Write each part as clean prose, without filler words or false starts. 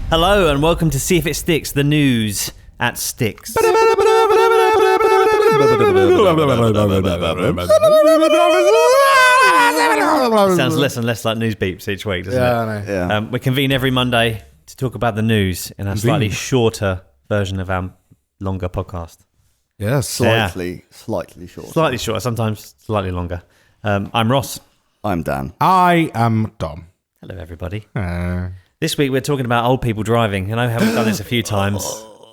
Hello and welcome to See If It Sticks, the news at Sticks. Sounds less and less like news beeps each week, doesn't it? I know. Yeah. We convene every Monday to talk about the news in a slightly shorter version of our longer podcast. Yes. Slightly short. Slightly shorter, sometimes slightly longer. I'm Ross. I'm Dan. I am Dom. Hello, everybody. This week we're talking about old people driving. I know we haven't done this a few times.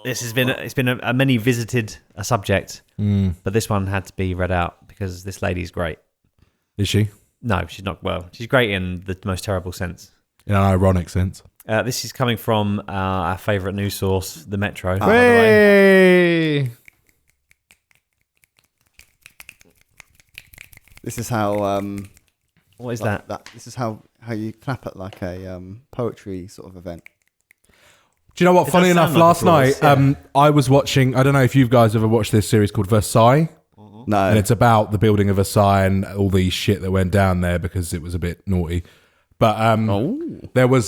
It's been a many visited subject, but this one had to be read out because this lady's great. Is she? No, she's not. Well, she's great in the most terrible sense. In an ironic sense. This is coming from our favourite news source, the Metro. By the way. Hey! This is how. What is that? This is how you clap at like a poetry sort of event. Do you know what? It Funny does enough, sound like last night applause, I was watching. I don't know if you guys ever watched this series called Versailles, No. and it's about the building of Versailles and all the shit that went down there because it was a bit naughty. But there was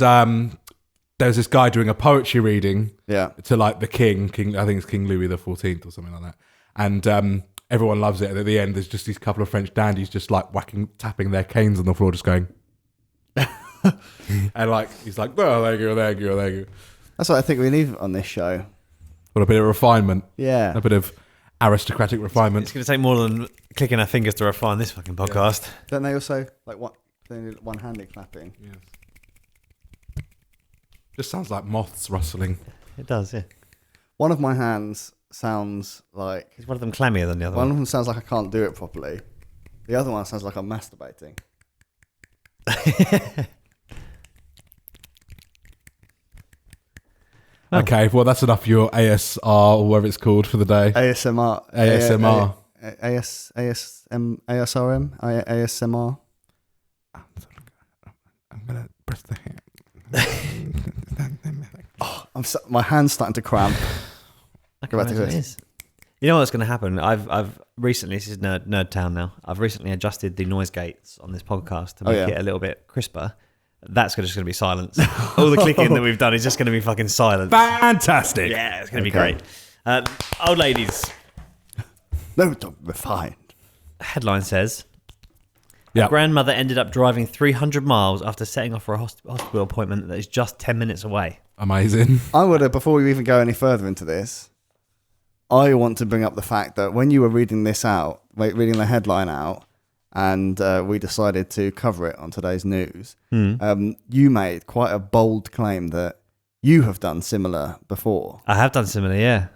this guy doing a poetry reading Yeah. to like the king. I think it's King Louis XIV or something like that, and everyone loves it. And at the end, there's just these couple of French dandies just like tapping their canes on the floor, just going, and like he's like, oh, thank you. That's what I think we need on this show. What a bit of refinement. Yeah. A bit of aristocratic refinement. It's going to take more than clicking our fingers to refine this fucking podcast. Don't they also like one-handed clapping? Yes. Just sounds like moths rustling. It does, yeah. One of my hands sounds like Is one of them clammier than the other one one? of them sounds like I can't do it properly. The other one sounds like I'm masturbating. Oh. Okay, well that's enough of your ASR or whatever it's called for the day. ASMR. ASMR. ASMR. I'm gonna press the hand. My hand's starting to cramp. I Go back to imagine this. it is. You know what's going to happen? I've recently, this is Nerd Town now, I've recently adjusted the noise gates on this podcast to make it a little bit crisper. That's just going to be silence. All the clicking that we've done is just going to be fucking silence. Fantastic. Yeah, it's going to be great. Old ladies. No, don't refine. Headline says, Yeah. grandmother ended up driving 300 miles after setting off for a hospital appointment that is just 10 minutes away. Amazing. I would have, before we even go any further into this, I want to bring up the fact that when you were reading this out, reading the headline out, and we decided to cover it on today's news, you made quite a bold claim that you have done similar before. I have done similar, yeah.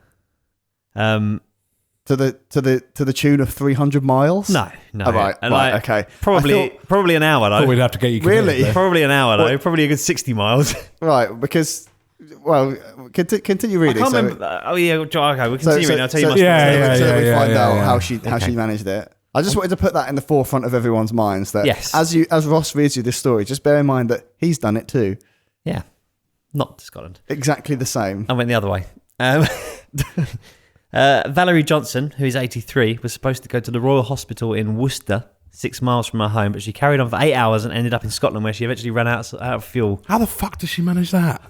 To the tune of 300 miles? No. Oh, right, okay. Probably an hour though. Thought we'd have to get you committed Really? there. Probably an hour though. Probably a good 60 miles. Right, because, well, continue reading. I can't so, remember. Oh yeah, okay. We'll so, continue reading. I'll tell you my so, story. so we find out yeah. how she Okay. managed it. I just wanted to put that in the forefront of everyone's minds that Yes. as Ross reads you this story, just bear in mind that he's done it too. Yeah, not to Scotland. Exactly the same. I went the other way. Valerie Johnson, who is 83, was supposed to go to the Royal Hospital in Worcester, 6 miles from her home, but she carried on for 8 hours and ended up in Scotland, where she eventually ran out of fuel. How the fuck does she manage that?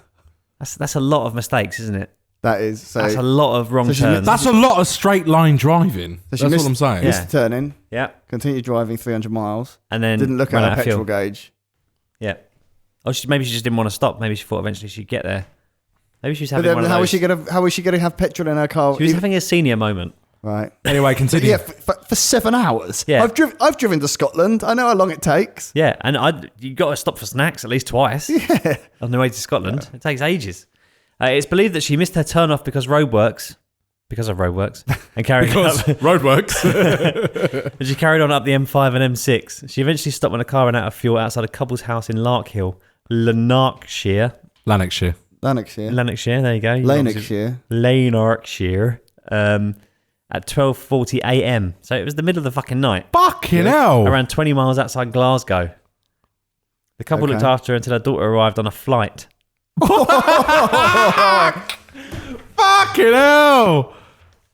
That's a lot of mistakes, isn't it? That is so. That's a lot of wrong So she- turns. That's a lot of straight line driving. So she That's missed- what I'm saying. Yeah. missed turning, Yeah, continued driving 300 miles, and then didn't look ran at out her of petrol fuel. gauge. Yeah. Oh, maybe she just didn't want to stop. Maybe she thought eventually she'd get there. Maybe she was But having then one of how those. was she gonna have petrol in her car? She was having a senior moment. Right. Anyway, continue. Yeah, for 7 hours. Yeah. I've driven to Scotland. I know how long it takes. Yeah, and you got to stop for snacks at least twice. Yeah. On the way to Scotland. It takes ages. It's believed that she missed her turn off because of roadworks, and carried Because up. roadworks. And she carried on up the M5 and M6. She eventually stopped when the car ran out of fuel outside a couple's house in Larkhill, Lanarkshire. Lanarkshire. Lanarkshire, there you go. Lanarkshire. At 12:40 a.m. So it was the middle of the fucking night. Fucking hell. Around 20 miles outside Glasgow. The couple Okay. looked after her until her daughter arrived on a flight. Fucking hell.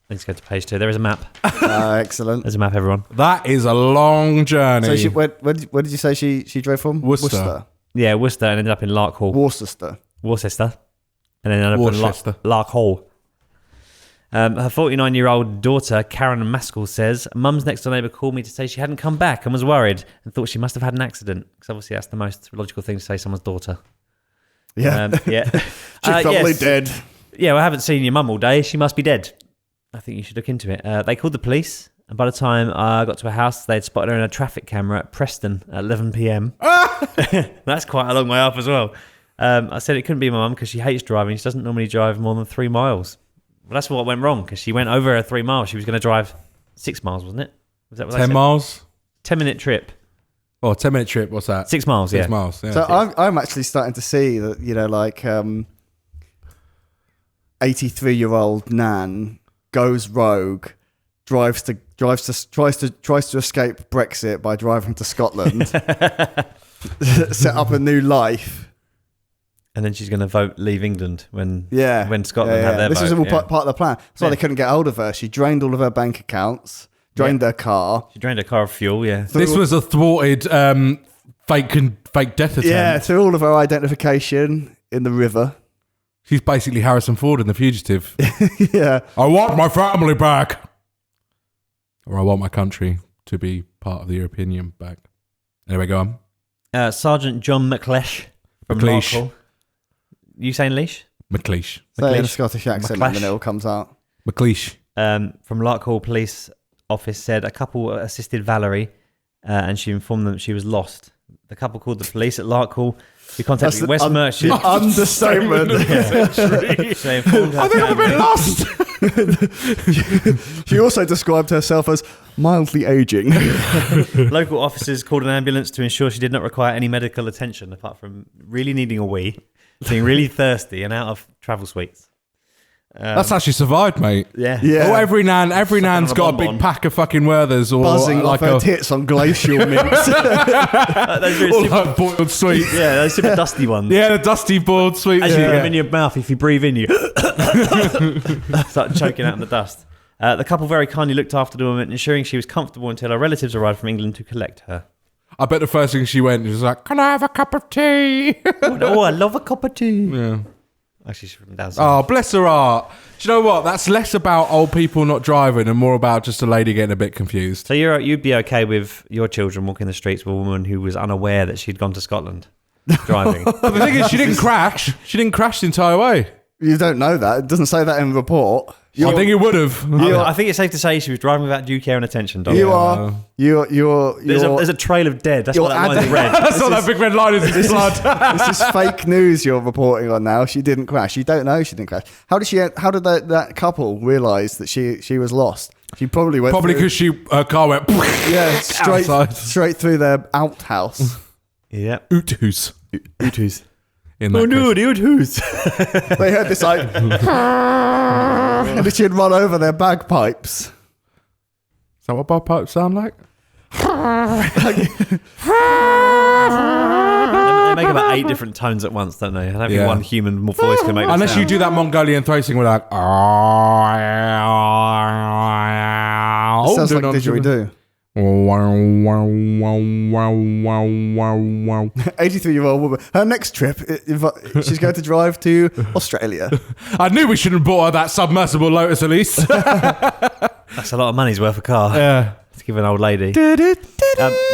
Let's go to page 2. There is a map. Excellent. There's a map, everyone. That is a long journey. So where did you say she drove from? Worcester. Yeah, Worcester and ended up in Larkhall. Worcester. Worcester. and then ended up in Worcester. Lark Hall. Her 49-year-old daughter, Karen Maskell, says, Mum's next door neighbour called me to say she hadn't come back and was worried and thought she must have had an accident. Because obviously that's the most logical thing to say, someone's daughter. Yeah. Yeah. She's probably dead. Yeah, well, I haven't seen your mum all day. She must be dead. I think you should look into it. They called the police, and by the time I got to her house, they'd spotted her in a traffic camera at Preston at 11 p.m. That's quite a long way up as well. I said it couldn't be my mum because she hates driving. She doesn't normally drive more than 3 miles. Well, that's what went wrong because she went over her 3 miles. She was going to drive 6 miles, wasn't it? Was that what 10 miles? 10-minute trip. Oh, 10-minute trip. What's that? 6 miles, 6 miles, yeah. So I'm actually starting to see that, 83-year-old Nan goes rogue, tries to escape Brexit by driving to Scotland, set up a new life. And then she's going to leave England when Scotland yeah. have their This vote. was all part of the plan. That's why they couldn't get hold of her. She drained all of her bank accounts, drained her car. She drained her car of fuel, yeah. This was a thwarted fake death attempt. Yeah, through all of her identification in the river. She's basically Harrison Ford in The Fugitive. Yeah. I want my family back. Or I want my country to be part of the European Union back. Anyway, go on. Sergeant John McLeish from McLeish. Larkhall. You saying leash? McLeish. Say it in a McLeish. Scottish accent McLeish. and then it all comes out. McLeish. From Larkhall Police Office said a couple assisted Valerie and she informed them she was lost. The couple called the police at Larkhall, who contacted That's West an Merchant. Understatement. They informed her I think I'm a bit lost. She also described herself as mildly aging. Local officers called an ambulance to ensure she did not require any medical attention apart from really needing a wee, being really thirsty and out of travel suites. That's how she survived, mate. Yeah. Yeah. Oh, every nan's got a bonbon. big pack of fucking Werthers or Buzzing like off her tits on glacial mints. Those really or super, like boiled sweets. yeah, those super dusty ones. Yeah, the dusty boiled sweets. As you put them Yeah. in your mouth, if you breathe in, you start choking out in the dust. The couple very kindly looked after the woman, ensuring she was comfortable until her relatives arrived from England to collect her. I bet the first thing she went was like, "Can I have a cup of tea?" Oh, I love a cup of tea. Yeah. Actually, she's from down south. Oh, bless her heart. Do you know what? That's less about old people not driving and more about just a lady getting a bit confused. So you'd be okay with your children walking the streets with a woman who was unaware that she'd gone to Scotland driving? But the thing is, she didn't crash. She didn't crash the entire way. You don't know that. It doesn't say that in the report. I think it would have. I think it's safe to say she was driving without due care and attention, Dom. There's a trail of dead. That's you're what that line's adding- red. That's not that big red line. Is blood. This is fake news you're reporting on now. She didn't crash. You don't know she didn't crash. How did that couple realise that she was lost? She probably went Because her car went. yeah outside. straight through their outhouse. Yeah. Ootoos. Ootoos. In that Oh no, case. the Ootoos. They heard this like, and she'd run over their bagpipes. Is that what bagpipes sound like? They make about 8 different tones at once, don't they? I don't think Yeah. one human voice can make that Unless sound. you do that Mongolian throating, we're like. It sounds like didgeridoo. 83-year-old woman. Her next trip, she's going to drive to Australia. I knew we shouldn't have bought her that submersible Lotus Elise. That's a lot of money's worth a car Yeah. to give an old lady.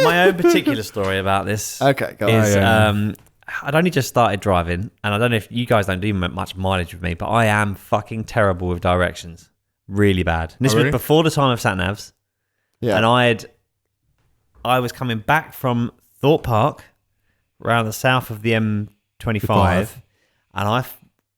My own particular story about this Okay, go on. is yeah. I'd only just started driving, and I don't know if you guys don't do much mileage with me, but I am fucking terrible with directions. Really bad. And this really? was before the time of sat navs. Yeah. And I was coming back from Thorpe Park, around the south of the M25, and I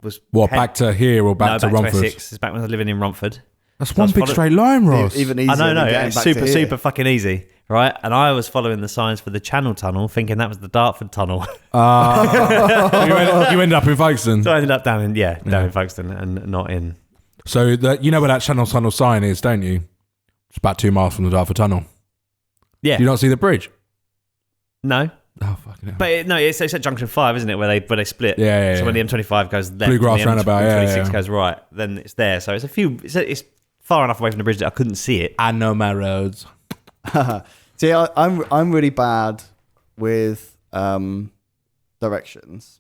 was Back to here or back to Romford? Essex. It's back when I was living in Romford. That's one big straight line, Ross. Even easier. I know, than yeah, getting it's back to super, here. super fucking easy, right? And I was following the signs for the Channel Tunnel, thinking that was the Dartford Tunnel. You ended up in Folkestone. So I ended up down in Folkestone and not in. So you know where that Channel Tunnel sign is, don't you? It's about 2 miles from the Dartford Tunnel. Yeah. Do you not see the bridge? No. Oh, fucking hell. But it's at Junction 5, isn't it, where they split? Yeah. So when the M25 goes left Bluegrass and the roundabout, M26 yeah. goes right, then it's there. So it's far enough away from the bridge that I couldn't see it. I know my roads. See, I'm really bad with directions,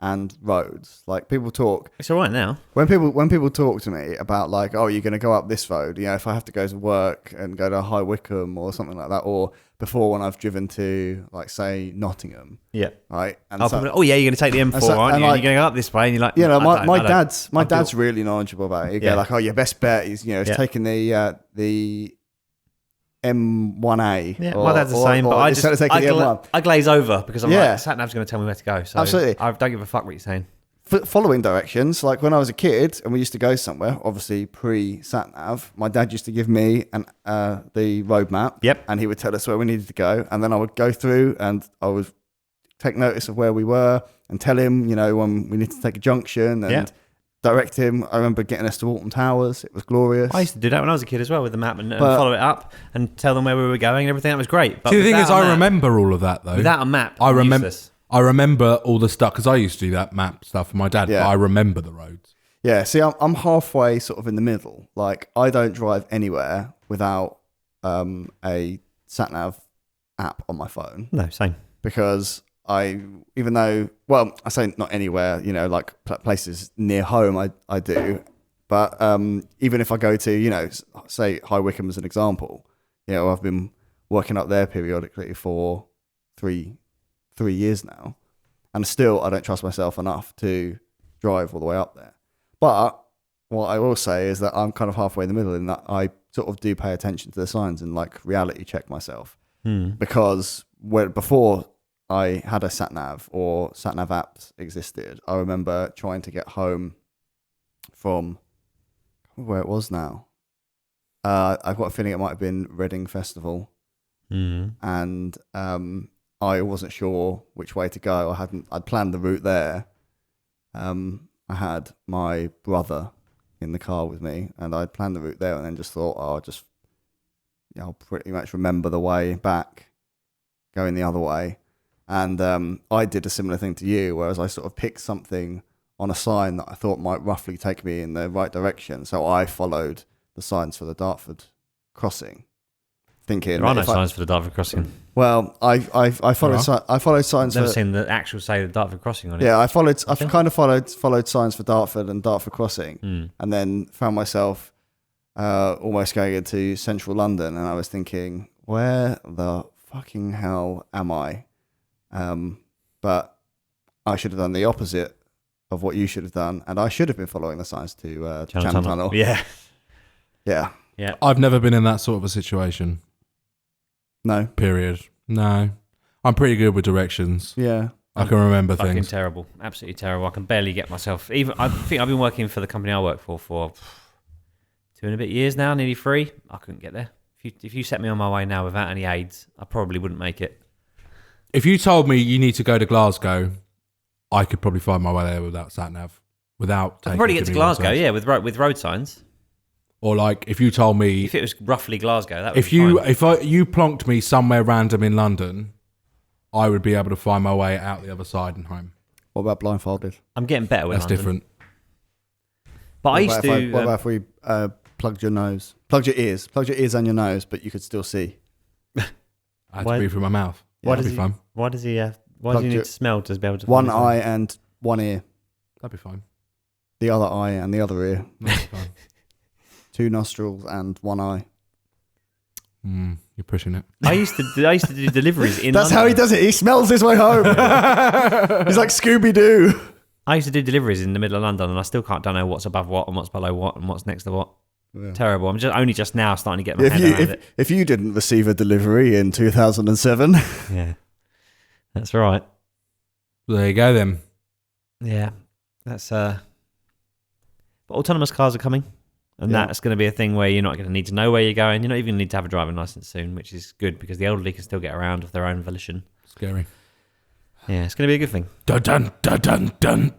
and roads. Like people talk. It's all right now. When people talk to me about like, oh, you're going to go up this road. You know, if I have to go to work and go to High Wycombe or something like that, or before when I've driven to like say Nottingham. Yeah. Right. And Yeah, you're going to take the M4, aren't you? And you're going to go up this way, and you're like, you know, my dad's really knowledgeable about it. You go like, oh, your best bet is it's taking the M1A. Yeah, my dad's the same, but I glaze over because I'm like, sat nav's going to tell me where to go. So absolutely, I don't give a fuck what you're saying. Following directions, like when I was a kid and we used to go somewhere, obviously pre-sat nav, my dad used to give me the road map. Yep. And he would tell us where we needed to go, and then I would go through and I would take notice of where we were and tell him, when we need to take a junction and direct him. I remember getting us to Alton Towers. It was glorious. I used to do that when I was a kid as well with the map and follow it up and tell them where we were going and everything. That was great. But the thing is, I remember all of that though. Without a map, I remember all the stuff because I used to do that map stuff for my dad. Yeah. But I remember the roads. Yeah. See, I'm halfway sort of in the middle. Like I don't drive anywhere without a sat nav app on my phone. No, same. Because I say not anywhere, like places near home, I do. But even if I go to, say High Wycombe as an example, I've been working up there periodically for three years now, and still I don't trust myself enough to drive all the way up there. But what I will say is that I'm kind of halfway in the middle in that I sort of do pay attention to the signs and like reality check myself. Because before I had a sat nav or sat nav apps existed, I remember trying to get home from where it was now. I've got a feeling it might have been Reading Festival, and I wasn't sure which way to go. I'd planned the route there. I had my brother in the car with me, and I'd planned the route there, and then just thought, I'll pretty much remember the way back, going the other way. And I did a similar thing to you, whereas I sort of picked something on a sign that I thought might roughly take me in the right direction. So I followed the signs for the Dartford crossing, thinking there are no signs for the Dartford crossing. Well, I followed signs. Never seen the actual say the Dartford crossing on it. Yeah, I kind of followed signs for Dartford and Dartford crossing, and then found myself almost going into central London, and I was thinking, where the fucking hell am I? But I should have done the opposite of what you should have done, and I should have been following the signs to Channel Tunnel. Yeah. I've never been in that sort of a situation. No. Period. No. I'm pretty good with directions. Yeah. I can remember fucking things. Terrible. Absolutely terrible. I can barely get myself. I think I've been working for the company I work for 2 and a bit years now, nearly 3. I couldn't get there. If you set me on my way now without any aids, I probably wouldn't make it. If you told me you need to go to Glasgow, I could probably find my way there without sat nav. I could probably get to Glasgow, with road signs. Or like if you told me, if it was roughly Glasgow, that would be fine. If you plonked me somewhere random in London, I would be able to find my way out the other side and home. What about blindfolded? I'm getting better with That's different. But I used to. What about if we plugged your ears and your nose, but you could still see? I had to breathe through my mouth. That'd be fun. Why does he need to smell to be able to? One eye and one ear. That'd be fine. The other eye and the other ear. That'd be fine. 2 nostrils and 1 eye. You're pushing it. I used to do deliveries in That's London. how he does it. He smells his way home. He's like Scooby-Doo. I used to do deliveries in the middle of London, and I still don't know what's above what and what's below what and what's next to what. Yeah. Terrible. I'm just now starting to get my head around it. If you didn't receive a delivery in 2007. Yeah. That's right. Well, there you go then. Yeah. That's but autonomous cars are coming. And that's going to be a thing where you're not going to need to know where you're going. You're not even going to need to have a driving license soon, which is good because the elderly can still get around of their own volition. Scary. Yeah, it's going to be a good thing. Dun, dun, dun, dun, dun.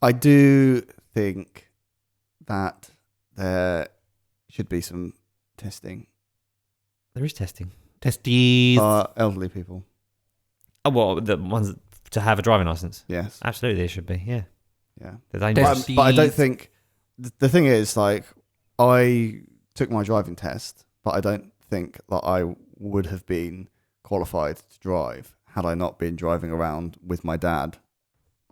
I do think that there should be some testing. There is testing. Testies. Elderly people. Oh, well, the ones to have a driving license? Yes. Absolutely, there should be, yeah. Yeah. But I don't think... The thing is, like, I took my driving test, but I don't think that I would have been qualified to drive had I not been driving around with my dad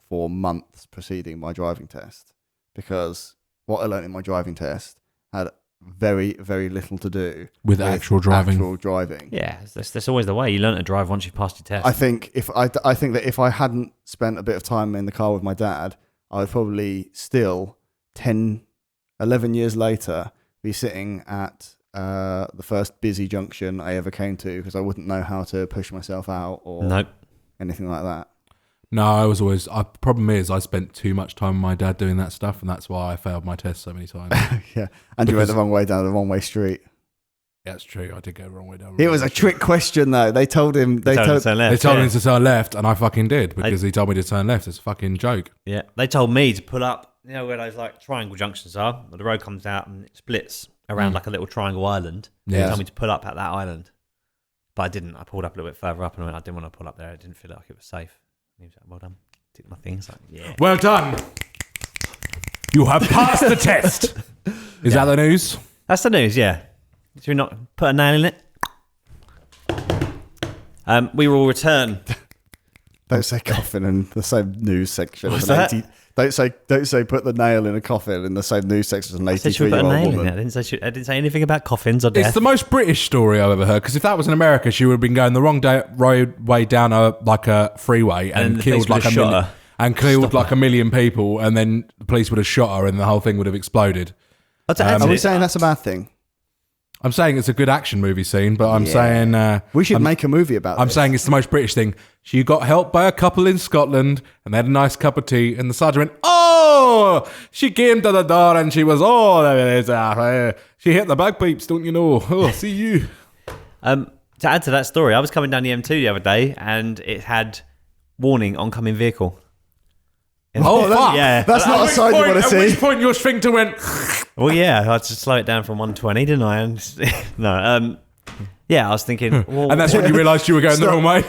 for months preceding my driving test, because what I learned in my driving test had very, very little to do with actual driving. Yeah, that's always the way. You learn to drive once you've passed your test. I think that if I hadn't spent a bit of time in the car with my dad, I would probably still 10, 11 years later be sitting at the first busy junction I ever came to, because I wouldn't know how to push myself out or anything like that. No, the problem is I spent too much time with my dad doing that stuff, and that's why I failed my test so many times. Yeah, and you went the wrong way down the wrong way street. Yeah, that's true. I did go the wrong way down. It was a trick question, though. They told him They told him to turn left, and I fucking did, because he told me to turn left. It's a fucking joke. Yeah, they told me to pull up. You know where those like triangle junctions are? Where the road comes out and it splits around like a little triangle island. Yeah. They told me to pull up at that island, but I didn't. I pulled up a little bit further up, and I didn't want to pull up there. I didn't feel like it was safe. He was like, well done. Did my things like, yeah. Well done. You have passed the test. Is that the news? That's the news, yeah. Should we not put a nail in it? We will return. Don't say coffin in the same news section. What's as that? Don't say put the nail in a coffin in the same news section as an 83-year-old woman. I didn't say anything about coffins or death. It's the most British story I've ever heard, because if that was in America, she would have been going the wrong roadway down a freeway and killed like a million people, and then the police would have shot her and the whole thing would have exploded. Are we saying that's a bad thing? I'm saying it's a good action movie scene, but I'm saying... we should make a movie about I'm this. saying it's the most British thing. She got helped by a couple in Scotland, and they had a nice cup of tea, and the sergeant went, oh! She came to the door, and she was, she hit the bagpipes, don't you know? Oh, see you. To add to that story, I was coming down the M2 the other day, and it had warning, oncoming vehicle. Oh, fuck. Yeah. That's not a sign you want to see. At which point your sphincter went... Well, yeah, I had to slow it down from 120, didn't I? No, yeah, I was thinking... Well, and that's when you realised you were going the wrong way.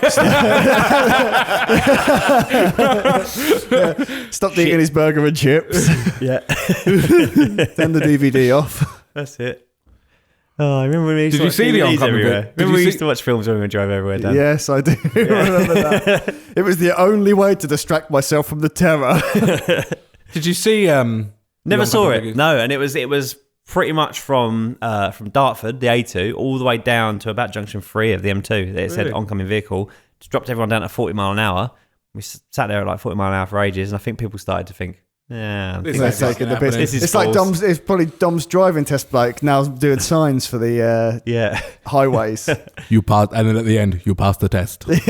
Stopped eating his burger and chips. Yeah. Turn the DVD off. That's it. Oh, I remember when we used to watch DVDs everywhere. Remember we used to watch films when we drove everywhere, Dan? Yes, I do remember that. It was the only way to distract myself from the terror. Did you see... Never saw it. No, and it was pretty much from Dartford, the A2, all the way down to about junction 3 of the M2. It said oncoming vehicle. Just dropped everyone down at 40 mile an hour. We sat there at like 40 mile an hour for ages, and I think people started to think, yeah, This is It's like Dom's. It's probably Dom's driving test bloke now doing signs for the highways. You passed, and then at the end, you passed the test. If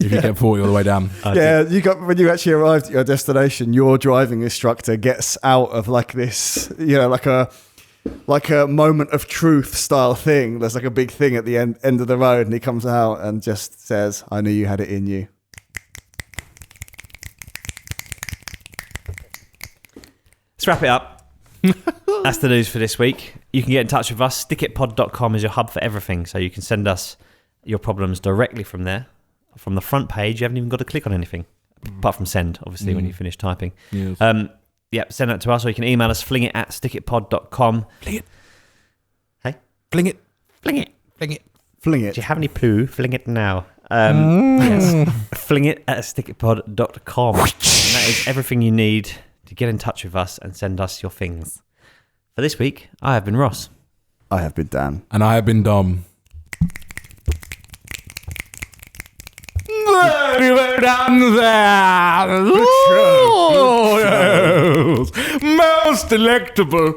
you get 40 all the way down. When you actually arrived at your destination, your driving instructor gets out of like this, like a moment of truth style thing. There's like a big thing at the end of the road, and he comes out and just says, "I knew you had it in you." Let's wrap it up. That's the news for this week. You can get in touch with us. Stickitpod.com is your hub for everything. So you can send us your problems directly from there. From the front page, you haven't even got to click on anything. Apart from send, obviously, when you finish typing. Yes. Send that to us, or you can email us, flingit@stickitpod.com. Fling it. Hey? Fling it. Fling it. Fling it. Fling it. Do you have any poo? Fling it now. Yes. Flingit@stickitpod.com. And that is everything you need to get in touch with us and send us your things. For this week, I have been Ross. I have been Dan. And I have been Dom. Down there. Most delectable.